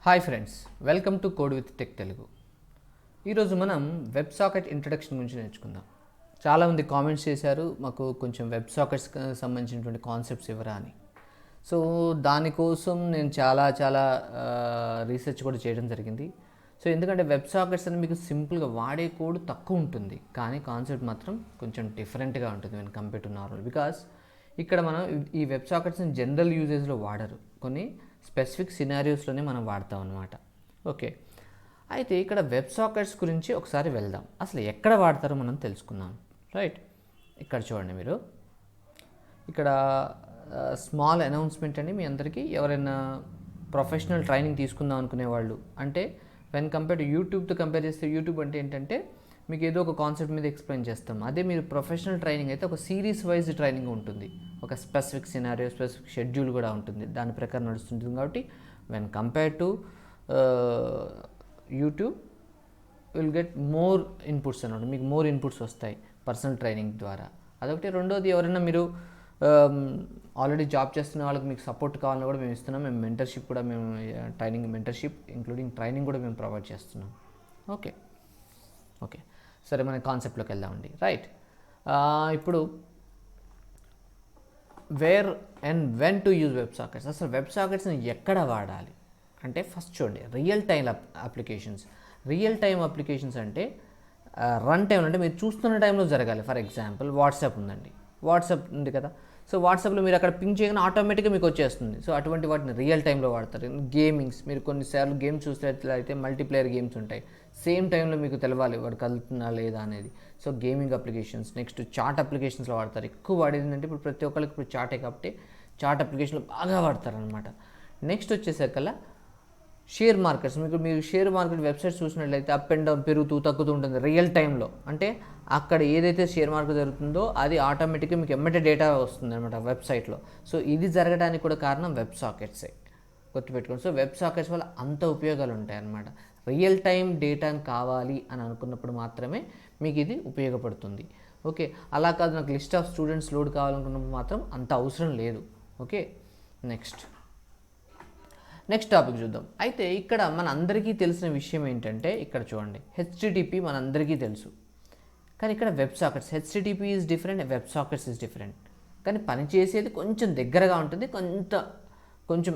Hi friends, welcome to code with tech Telugu. ఈరోజు మనం web socket introduction గురించి నేర్చుకుందాం. చాలామంది కామెంట్స్ చేశారు, మాకు కొంచెం వెబ్ సాకెట్స్కి సంబంధించినటువంటి కాన్సెప్ట్స్ ఇవ్వరా అని. సో దానికోసం నేను చాలా రీసెర్చ్ కూడా చేయడం జరిగింది. సో ఎందుకంటే వెబ్ సాకెట్స్ అని మీకు సింపుల్గా వాడే కోడ్ తక్కువ ఉంటుంది, కానీ కాన్సెప్ట్ మాత్రం కొంచెం డిఫరెంట్గా ఉంటుంది when compare to normal. Because ఇక్కడ మనం ఈ వెబ్ సాకెట్స్ని జనరల్ యూజేజ్లో వాడరు, కొన్ని స్పెసిఫిక్ సినారియోస్లోనే మనం వాడతాం అన్నమాట. ఓకే, అయితే ఇక్కడ వెబ్ సాకెట్స్ గురించి ఒకసారి వెళ్దాం. అసలు ఎక్కడ వాడతారో మనం తెలుసుకుందాం. రైట్, ఇక్కడ చూడండి మీరు. ఇక్కడ స్మాల్ అనౌన్స్మెంట్ అండి మీ అందరికీ. ఎవరైనా ప్రొఫెషనల్ ట్రైనింగ్ తీసుకుందాం అనుకునే వాళ్ళు, అంటే వెన్ కంపేర్ టు యూట్యూబ్తో కంపేర్ చేస్తే, యూట్యూబ్ అంటే ఏంటంటే మీకు ఏదో ఒక కాన్సెప్ట్ మీద ఎక్స్ప్లెయిన్ చేస్తాం. అదే మీరు ప్రొఫెషనల్ ట్రైనింగ్ అయితే ఒక సిరీస్ వైజ్ ట్రైనింగ్ ఉంటుంది, ఒక స్పెసిఫిక్ సినారియో, స్పెసిఫిక్ షెడ్యూల్ కూడా ఉంటుంది, దాని ప్రకారం నడుస్తుంటుంది. కాబట్టి when compare to YouTube will get more inputs అన్నమాట. మీకు మోర్ ఇన్పుట్స్ వస్తాయి పర్సనల్ ట్రైనింగ్ ద్వారా. అదొకటి. రెండోది, ఎవరైనా మీరు ఆల్రెడీ జాబ్ చేస్తున్న వాళ్ళకి మీకు సపోర్ట్ కావాలని కూడా మేము ఇస్తున్నాం. మేము మెంటర్షిప్ కూడా, మేము ట్రైనింగ్ మెంటర్షిప్ ఇంక్లూడింగ్ ట్రైనింగ్ కూడా మేము ప్రొవైడ్ చేస్తున్నాం. ఓకే, సరే మన కాన్సెప్ట్లోకి వెళ్దామండి. రైట్, ఇప్పుడు where and when to use web sockets. అసలు వెబ్ సాకెట్స్ని ఎక్కడ వాడాలి అంటే, ఫస్ట్ చూడండి, real time applications. Real time applications అంటే రన్ టైం అంటే మీరు చూస్తున్న టైంలో జరగాలి. ఫర్ ఎగ్జాంపుల్ వాట్సాప్ ఉందండి, వాట్సాప్ ఉంది కదా. సో వాట్సాప్లో మీరు అక్కడ పింక్ చేయగానే ఆటోమేటిక్గా మీకు వచ్చేస్తుంది. సో అటువంటి వాటిని రియల్ టైంలో వాడతారు. గేమింగ్స్, మీరు కొన్నిసార్లు గేమ్స్ చూసేట్లయితే మల్టీప్లేయర్ గేమ్స్ ఉంటాయి, సేమ్ టైంలో మీకు తెలవాలి వాడు కలుగుతున్నా లేదా అనేది. So gaming applications. Next chat అప్లికేషన్స్లో వాడతారు. ఎక్కువ వాడేది ఏంటంటే ఇప్పుడు ప్రతి ఒక్కరికి ఇప్పుడు చాటే, కాబట్టి చాట్ అప్లికేషన్లో బాగా వాడతారు అనమాట. నెక్స్ట్ వచ్చేసరికల్లా షేర్ మార్కెట్స్. మీరు షేర్ మార్కెట్ వెబ్సైట్స్ చూసినట్లయితే అప్ అండ్ డౌన్, పెరుగుతూ తగ్గుతూ ఉంటుంది రియల్ టైంలో. అంటే అక్కడ ఏదైతే షేర్ మార్కెట్ జరుగుతుందో అది ఆటోమేటిక్గా మీకు ఎమ్మటే డేటా వస్తుంది అనమాట వెబ్సైట్లో. సో ఇది జరగడానికి కూడా కారణం వెబ్ సాకెట్సే, గుర్తుపెట్టుకోండి. సో వెబ్ సాకెట్స్ వల్ల అంత ఉపయోగాలు ఉంటాయి అన్నమాట. రియల్ టైం డేటాని కావాలి అని అనుకున్నప్పుడు మాత్రమే మీకు ఇది ఉపయోగపడుతుంది. ఓకే, అలా కాదు నాకు లిస్ట్ ఆఫ్ స్టూడెంట్స్ లోడ్ కావాలనుకున్నప్పుడు మాత్రం అంత అవసరం లేదు. ఓకే, నెక్స్ట్ టాపిక్ చూద్దాం. అయితే ఇక్కడ మన అందరికీ తెలిసిన విషయం ఏంటంటే, ఇక్కడ చూడండి, హెచ్టిటిపి మన అందరికీ తెలుసు, కానీ ఇక్కడ web sockets, HTTP is different, web sockets is different. కానీ పనిచేసేది కొంచెం దగ్గరగా ఉంటుంది, కొంచెం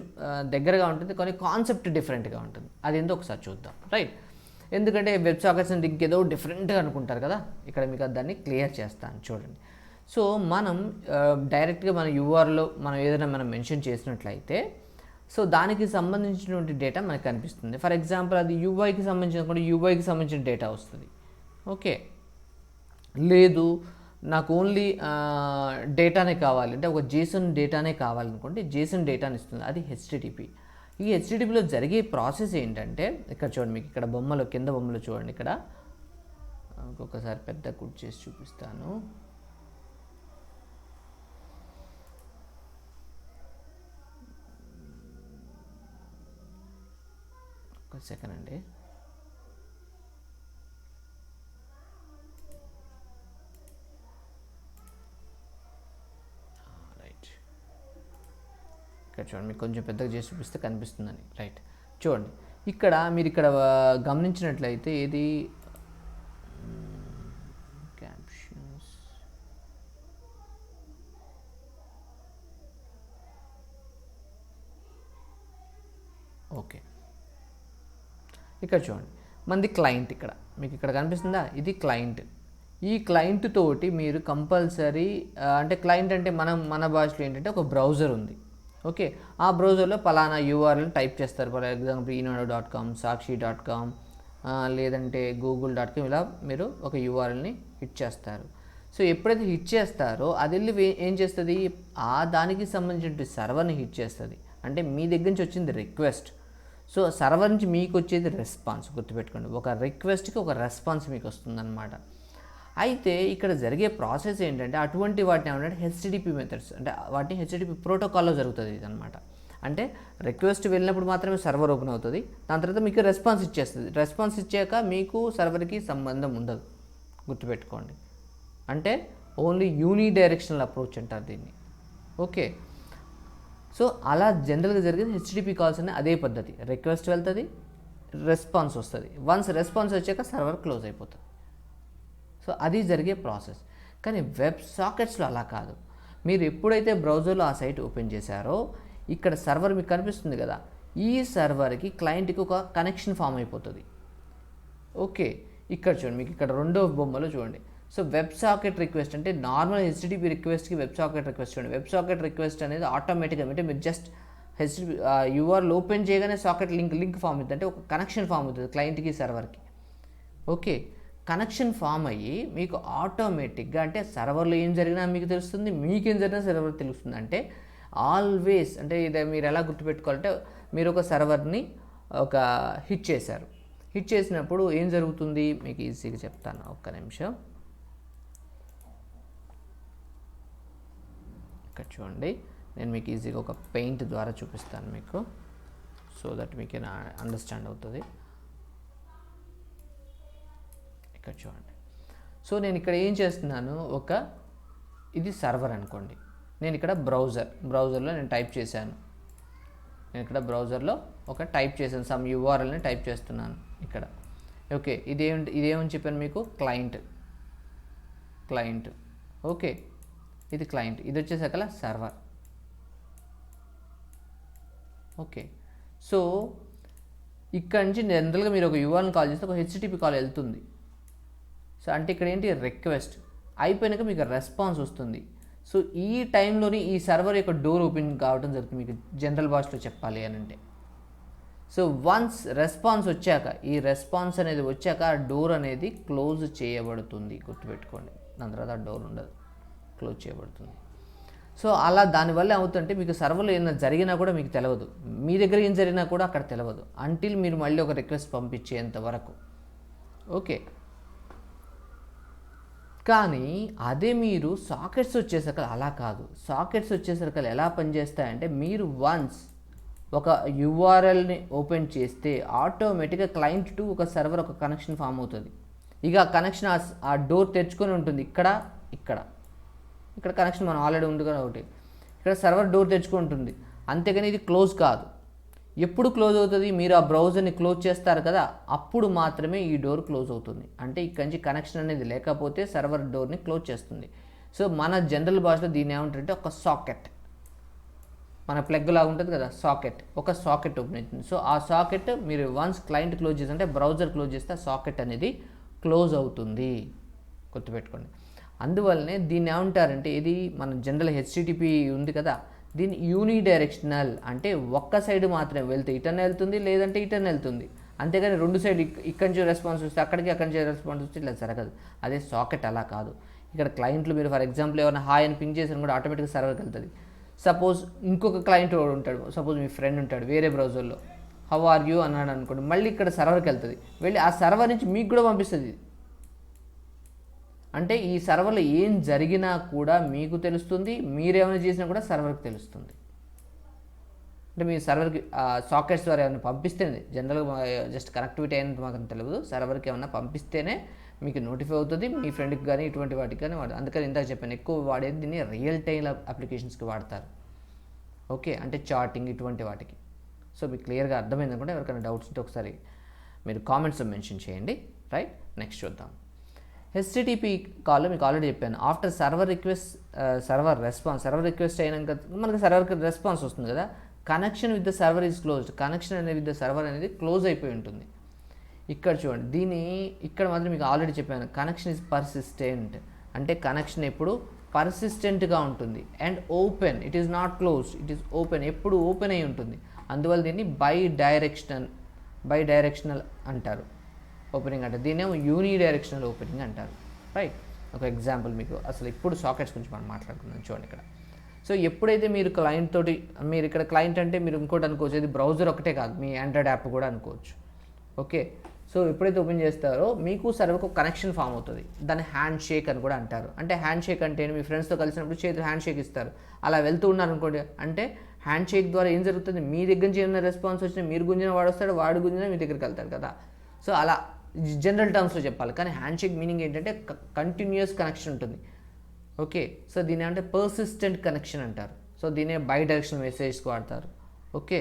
దగ్గరగా ఉంటుంది, కానీ కాన్సెప్ట్ డిఫరెంట్గా ఉంటుంది. అదేందో ఒకసారి చూద్దాం. రైట్, ఎందుకంటే వెబ్ సాకెట్స్ అంటే ఇంకేదో డిఫరెంట్గా అనుకుంటారు కదా. ఇక్కడ మీకు దాన్ని క్లియర్ చేస్తాను చూడండి. సో మనం డైరెక్ట్గా మన యూఆర్లో మనం ఏదైనా మనం మెన్షన్ చేసినట్లయితే, సో దానికి సంబంధించినటువంటి డేటా మనకు కనిపిస్తుంది. ఫర్ ఎగ్జాంపుల్ అది యూఐకి సంబంధించిన డేటా వస్తుంది. ఓకే, లేదు నాకు ఓన్లీ డేటానే కావాలి అంటే ఒక జేసన్ డేటానే కావాలనుకోండి, జేసన్ డేటాని ఇస్తుంది, అది హెచ్టిటిపి. ఈ హెచ్టిటిపిలో జరిగే ప్రాసెస్ ఏంటంటే, ఇక్కడ చూడండి, మీకు ఇక్కడ బొమ్మలో, కింద బొమ్మలో చూడండి, ఇక్కడ ఒక్కొక్కసారి పెద్ద కుట్ చేసి చూపిస్తాను. ఒక సెకండ్ అండి. రైట్, ఇక్కడ చూడండి, మీకు కొంచెం పెద్దగా చేసి చూపిస్తే కనిపిస్తుందని. రైట్, చూడండి, ఇక్కడ మీరు ఇక్కడ గమనించినట్లయితే ఇది క్యాప్షన్స్. ఓకే, ఇక్కడ చూడండి, మనది క్లయింట్. ఇక్కడ మీకు ఇక్కడ కనిపిస్తుందా, ఇది క్లయింట్. ఈ క్లయింట్ తోటి మీరు కంపల్సరీ, అంటే క్లయింట్ అంటే మన భాషలో ఏంటంటే ఒక బ్రౌజర్ ఉంది. ఓకే, ఆ బ్రౌజర్లో పలానా యూఆర్ఎల్ టైప్ చేస్తారు. ఫర్ ఎగ్జాంపుల్ ఈనాడు.com, సాక్షి.com, లేదంటే google.com, ఇలా మీరు ఒక యూఆర్ఎల్ని హిట్ చేస్తారు. సో ఎప్పుడైతే హిట్ చేస్తారో అది వెళ్ళి ఏం చేస్తుంది, దానికి సంబంధించిన సర్వర్ని హిట్ చేస్తుంది. అంటే మీ దగ్గర నుంచి వచ్చింది రిక్వెస్ట్, సో సర్వర్ నుంచి మీకు వచ్చేది రెస్పాన్స్. గుర్తుపెట్టుకోండి, ఒక రిక్వెస్ట్కి ఒక రెస్పాన్స్ మీకు వస్తుందన్నమాట. అయితే ఇక్కడ జరిగే ప్రాసెస్ ఏంటంటే, అటువంటి వాటిని ఏమంటే హెచ్టిటిపి మెథడ్స్, అంటే వాటిని హెచ్టిటిపి ప్రోటోకాల్లో జరుగుతుంది ఇదనమాట. అంటే రిక్వెస్ట్ వెళ్ళినప్పుడు మాత్రమే సర్వర్ ఓపెన్ అవుతుంది, దాని తర్వాత మీకు రెస్పాన్స్ ఇచ్చేస్తుంది. రెస్పాన్స్ ఇచ్చాక మీకు సర్వర్కి సంబంధం ఉండదు, గుర్తుపెట్టుకోండి. అంటే ఓన్లీ యూని డైరెక్షనల్ అప్రోచ్ అంటారు దీన్ని. ఓకే, సో అలా జనరల్గా జరిగేది హెచ్టిటిపి కాల్స్ అనే అదే పద్ధతి. రిక్వెస్ట్ వెళ్తుంది, రెస్పాన్స్ వస్తుంది. వన్స్ రెస్పాన్స్ వచ్చాక సర్వర్ క్లోజ్ అయిపోతుంది. సో అది జరిగే ప్రాసెస్. కానీ వెబ్ సాకెట్స్లో అలా కాదు. మీరు ఎప్పుడైతే బ్రౌజర్లో ఆ సైట్ ఓపెన్ చేశారో ఇక్కడ సర్వర్ మీకు కనిపిస్తుంది కదా, ఈ సర్వర్కి క్లయింట్కి ఒక కనెక్షన్ ఫామ్ అయిపోతుంది. ఓకే, ఇక్కడ చూడండి, మీకు ఇక్కడ రెండో బొమ్మలో చూడండి. సో వెబ్ సాకెట్ రిక్వెస్ట్ అంటే నార్మల్ హెచ్టిటిపి రిక్వెస్ట్కి వెబ్ సాకెట్ రిక్వెస్ట్ చూడండి. వెబ్ సాకెట్ రిక్వెస్ట్ అనేది ఆటోమేటిక్గా అంటే మీరు జస్ట్ హెచ్టిటిపి యూఆర్ఎల్ ఓపెన్ చేయగానే సాకెట్ లింక్ ఫామ్ అవుతుంది, అంటే ఒక కనెక్షన్ ఫామ్ అవుతుంది క్లయింట్కి సర్వర్కి. ఓకే, కనెక్షన్ ఫామ్ అయ్యి మీకు ఆటోమేటిక్గా అంటే సర్వర్లో ఏం జరిగినా మీకు తెలుస్తుంది, మీకేం జరిగినా సర్వర్ తెలుస్తుంది. అంటే ఆల్వేస్ అంటే ఇది మీరు ఎలా గుర్తుపెట్టుకోవాలంటే మీరు ఒక సర్వర్ని ఒక హిట్ చేశారు. హిట్ చేసినప్పుడు ఏం జరుగుతుంది మీకు ఈజీగా చెప్తాను, ఒక్క నిమిషం. ఇక్కడ చూడండి, నేను మీకు ఈజీగా ఒక పెయింట్ ద్వారా చూపిస్తాను మీకు, సో దట్ మీకు అండర్స్టాండ్ అవుతుంది. ఇక్కడ చూడండి. సో నేను ఇక్కడ ఏం చేస్తున్నాను, ఇది సర్వర్ అనుకోండి. నేను ఇక్కడ బ్రౌజర్లో నేను టైప్ చేశాను. నేను ఇక్కడ బ్రౌజర్లో టైప్ చేశాను, సమ్ యూఆర్ఎల్ని టైప్ చేస్తున్నాను ఇక్కడ. ఓకే, ఇదేమని చెప్పాను మీకు, క్లయింట్. ఓకే, ఇది క్లయింట్, ఇది వచ్చేసరికల్లా సర్వర్. ఓకే, సో ఇక్కడ నుంచి జనరల్గా మీరు ఒక యూఆర్ఎల్ని కాల్ చేస్తే ఒక హెచ్టిటిపి కాల్ వెళ్తుంది. సో అంటే ఇక్కడ ఏంటి, రిక్వెస్ట్ అయిపోయినాక మీకు రెస్పాన్స్ వస్తుంది. సో ఈ టైంలోని ఈ సర్వర్ యొక్క డోర్ ఓపెన్ కావడం జరుగుతుంది, మీకు జనరల్ భాషలో చెప్పాలి అని అంటే. సో వన్స్ రెస్పాన్స్ వచ్చాక, ఈ రెస్పాన్స్ అనేది వచ్చాక ఆ డోర్ అనేది క్లోజ్ చేయబడుతుంది, గుర్తుపెట్టుకోండి. దాని తర్వాత ఆ డోర్ ఉండదు, క్లోజ్ చేయబడుతుంది. సో అలా దానివల్ల ఏమవుతుందంటే మీకు సర్వర్లో ఏమైనా జరిగినా కూడా మీకు తెలియదు, మీ దగ్గర ఏం జరిగినా కూడా అక్కడ తెలియదు, అంటిల్ మీరు మళ్ళీ ఒక రిక్వెస్ట్ పంపించేంత వరకు. ఓకే, కానీ అదే మీరు సాకెట్స్ వచ్చేసరికి అలా కాదు. సాకెట్స్ వచ్చేసరికి ఎలా పనిచేస్తాయంటే, మీరు వన్స్ ఒక యూఆర్ఎల్ని ఓపెన్ చేస్తే ఆటోమేటిక్గా క్లయింట్ టు ఒక సర్వర్ ఒక కనెక్షన్ ఫామ్ అవుతుంది. ఇక ఆ కనెక్షన్ ఆ డోర్ తెరుచుకొని ఉంటుంది. ఇక్కడ కనెక్షన్ మనం ఆల్రెడీ ఉంది కదా ఒకటి, ఇక్కడ సర్వర్ డోర్ తెరుచుకొని ఉంటుంది. అంతేగాని ఇది క్లోజ్ కాదు. ఎప్పుడు క్లోజ్ అవుతుంది, మీరు ఆ బ్రౌజర్ని క్లోజ్ చేస్తారు కదా, అప్పుడు మాత్రమే ఈ డోర్ క్లోజ్ అవుతుంది. అంటే ఇక్కడి నుంచి కనెక్షన్ అనేది లేకపోతే సర్వర్ డోర్ని క్లోజ్ చేస్తుంది. సో మన జనరల్ భాషలో దీన్ని ఏమంటారంటే ఒక సాకెట్, మన ప్లగ్ లాగా ఉంటుంది కదా సాకెట్, ఒక సాకెట్ ఓపెన్ అవుతుంది. సో ఆ సాకెట్ మీరు వన్స్ క్లయింట్ క్లోజ్ చేస్తే, అంటే బ్రౌజర్ క్లోజ్ చేస్తే ఆ సాకెట్ అనేది క్లోజ్ అవుతుంది, గుర్తుపెట్టుకోండి. అందువల్లనే దీన్ని ఏమంటారంటే, ఇది మన జనరల్ హెచ్టిటిపి ఉంది కదా, దీన్ని యూనిడైరెక్షనల్, అంటే ఒక్క సైడ్ మాత్రమే వెళ్తే ఇటర్న్ వెళ్తుంది, లేదంటే ఇటర్న్ వెళ్తుంది. అంతేగాని రెండు సైడ్ ఇక్కడి నుంచి రెస్పాన్స్ వస్తే అక్కడి నుంచి రెస్పాన్స్ వస్తే ఇలా జరగదు. అదే సాకెట్ అలా కాదు. ఇక్కడ క్లయింట్లు మీరు ఫర్ ఎగ్జాంపుల్ ఏమైనా హాయ్ అని పింగ్ చేసినా కూడా ఆటోమేటిక్గా సర్వర్కి వెళ్తుంది. సపోజ్ ఇంకొక క్లయింట్ ఉంటాడు, సపోజ్ మీ ఫ్రెండ్ ఉంటాడు వేరే బ్రౌజర్లో, హౌ ఆర్ యూ అన్నాడు అనుకోండి, మళ్ళీ ఇక్కడ సర్వర్కి వెళ్తుంది, వెళ్ళి ఆ సర్వర్ నుంచి మీకు కూడా పంపిస్తుంది. అంటే ఈ సర్వర్లో ఏం జరిగినా కూడా మీకు తెలుస్తుంది, మీరేమైనా చేసినా కూడా సర్వర్కి తెలుస్తుంది. అంటే మీ సర్వర్కి సాకెట్స్ ద్వారా ఏమైనా పంపిస్తేనే, జనరల్గా జస్ట్ కనెక్టివిటీ అయినట్టు మాకు తెలియదు, సర్వర్కి ఏమైనా పంపిస్తేనే మీకు నోటిఫై అవుతుంది, మీ ఫ్రెండ్కి కానీ ఇటువంటి వాటికి కానీ వాడు. అందుకని ఇందాక చెప్పాను, ఎక్కువ వాడేది దీన్ని రియల్ టైమ్ అప్లికేషన్స్కి వాడతారు. ఓకే, అంటే చాటింగ్ ఇటువంటి వాటికి. సో మీకు క్లియర్గా అర్థమైంది అనుకుంటే, ఎవరికైనా డౌట్స్ ఉంటే ఒకసారి మీరు కామెంట్స్లో మెన్షన్ చేయండి. రైట్, నెక్స్ట్ చూద్దాం. హెచ్టిటిపి కాల్లో మీకు ఆల్రెడీ చెప్పాను, ఆఫ్టర్ సర్వర్ రిక్వెస్ట్ అయినాక మనకి సర్వర్కి రెస్పాన్స్ వస్తుంది కదా, connection with the server is closed. Connection అనేది విత్ ద సర్వర్ అనేది క్లోజ్ అయిపోయి ఉంటుంది. ఇక్కడ చూడండి, దీన్ని ఇక్కడ మాత్రం మీకు ఆల్రెడీ చెప్పాను, కనెక్షన్ ఈజ్ పర్సిస్టెంట్, అంటే కనెక్షన్ ఎప్పుడు పర్సిస్టెంట్గా ఉంటుంది. And open, it is not closed, it is open, ఎప్పుడు ఓపెన్ అయి ఉంటుంది. అందువల్ల దీన్ని బై డైరెక్షనల్ అంటారు ఓపెనింగ్ అంటే, దీన్నేమో యూనిడైరెక్షనల్ ఓపెనింగ్ అంటారు. రైట్, ఒక ఎగ్జాంపుల్ మీకు అసలు ఇప్పుడు సాకెట్స్ గురించి మనం మాట్లాడుకుందాం. చూడండి ఇక్కడ. సో ఎప్పుడైతే మీరు క్లయింట్ తోటి, మీరు ఇక్కడ క్లయింట్ అంటే మీరు ఇంకోటి అనుకోవచ్చు, ఇది బ్రౌజర్ ఒకటే కాదు, మీ ఆండ్రాయిడ్ యాప్ కూడా అనుకోవచ్చు. ఓకే, సో ఎప్పుడైతే ఓపెన్ చేస్తారో మీకు సర్వర్కి ఒక కనెక్షన్ ఫామ్ అవుతుంది, దాన్ని హ్యాండ్ షేక్ అని కూడా అంటారు. అంటే హ్యాండ్ షేక్ అంటే మీ ఫ్రెండ్స్తో కలిసినప్పుడు చేతి హ్యాండ్ షేక్ ఇస్తారు, అలా వెళ్తూ ఉన్నారు అనుకోండి, అంటే హ్యాండ్ షేక్ ద్వారా ఏం జరుగుతుంది, మీ దగ్గర నుంచి ఏమైనా రెస్పాన్స్ వచ్చినా మీరు గుంజిన వాడు వస్తాడు, వాడు గుంజిన మీ దగ్గరికి వెళ్తాడు కదా. సో అలా జనరల్ టర్మ్స్లో చెప్పాలి. కానీ హ్యాండ్ షేక్ మీనింగ్ ఏంటంటే కంటిన్యూస్ కనెక్షన్ ఉంటుంది. ఓకే, సో దీని ఏమంటే పర్సిస్టెంట్ కనెక్షన్ అంటారు. సో దీనే బై డైరెక్షనల్ మెసేజ్కి వాడతారు. ఓకే,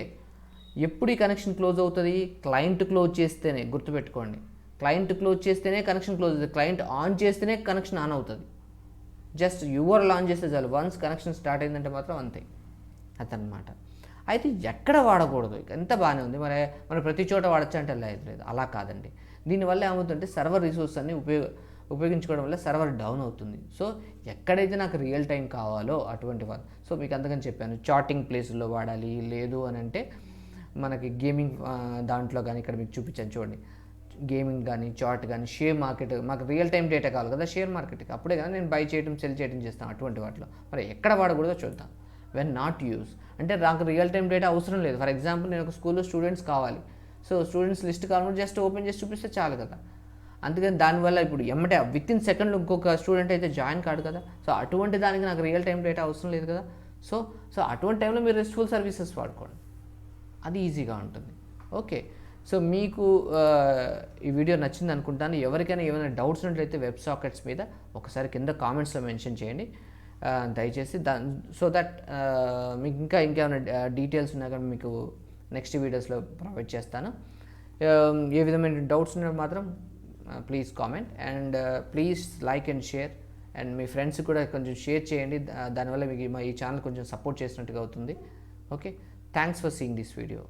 ఎప్పుడు ఈ కనెక్షన్ క్లోజ్ అవుతుంది? క్లయింట్ క్లోజ్ చేస్తేనే, గుర్తుపెట్టుకోండి, క్లయింట్ క్లోజ్ చేస్తేనే కనెక్షన్ క్లోజ్ అవుతుంది. క్లయింట్ ఆన్ చేస్తేనే కనెక్షన్ ఆన్ అవుతుంది. జస్ట్ యువర్ లాంచ్ చేస్తే చాలు, వన్స్ కనెక్షన్ స్టార్ట్ అయిందంటే మాత్రం అంతే అదనమాట. అయితే ఎక్కడ వాడకూడదు? ఎంత బాగానే ఉంది, మరి ప్రతి చోట వాడచ్చు అంటే లేదు, అలా కాదండి. దీనివల్ల ఏమవుతుందంటే సర్వర్ రిసోర్స్ అన్ని ఉపయోగించుకోవడం వల్ల సర్వర్ డౌన్ అవుతుంది. సో ఎక్కడైతే నాకు రియల్ టైం కావాలో అటువంటి వాళ్ళు, సో మీకు అంతకని చెప్పాను, చాటింగ్ ప్లేసుల్లో వాడాలి. లేదు అని అంటే మనకి గేమింగ్ దాంట్లో కానీ, ఇక్కడ మీకు చూపించాను చూడండి, గేమింగ్ కానీ, చాట్ కానీ, షేర్ మార్కెట్, మాకు రియల్ టైం డేటా కావాలి కదా షేర్ మార్కెట్కి, అప్పుడే కానీ నేను బై చేయడం సెల్ చేయడం చేస్తాను. అటువంటి వాటిలో మరి ఎక్కడ వాడకూడదో చూద్దాం. వెన్ నాట్ యూస్ అంటే నాకు రియల్ టైం డేటా అవసరం లేదు. ఫర్ ఎగ్జాంపుల్ నేను ఒక స్కూల్లో స్టూడెంట్స్ కావాలి, సో స్టూడెంట్స్ లిస్ట్ కావాలంటే జస్ట్ ఓపెన్ చేసి చూపిస్తే చాలు కదా. అందుకని దానివల్ల ఇప్పుడు ఎమ్మటే వితిన్ సెకండ్లో ఇంకొక స్టూడెంట్ అయితే జాయిన్ కాడు కదా. సో అటువంటి దానికి నాకు రియల్ టైం డేటా అవసరం లేదు కదా. సో అటువంటి టైంలో మీరు రెస్ట్ఫుల్ సర్వీసెస్ వాడుకోండి, అది ఈజీగా ఉంటుంది. ఓకే, సో మీకు ఈ వీడియో నచ్చింది అనుకుంటాను. ఎవరికైనా ఏమైనా డౌట్స్ ఉన్నట్లయితే వెబ్ సాకెట్స్ మీద ఒకసారి కింద కామెంట్స్లో మెన్షన్ చేయండి దయచేసి. సో దట్ మీకు ఇంకేమైనా డీటెయిల్స్ ఉన్నా కానీ మీకు నెక్స్ట్ వీడియోస్లో ప్రొవైడ్ చేస్తాను. ఏ విధమైన డౌట్స్ ఉన్నా మాత్రం please comment and please like and share, and me friends కూడా కొంచెం షేర్ చేయండి. దానివల్ల మీకు ఈ ఛానల్ కొంచెం సపోర్ట్ చేసినట్టుగా అవుతుంది. Okay, thanks for seeing this video.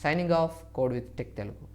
Signing off, code with tech Telugu.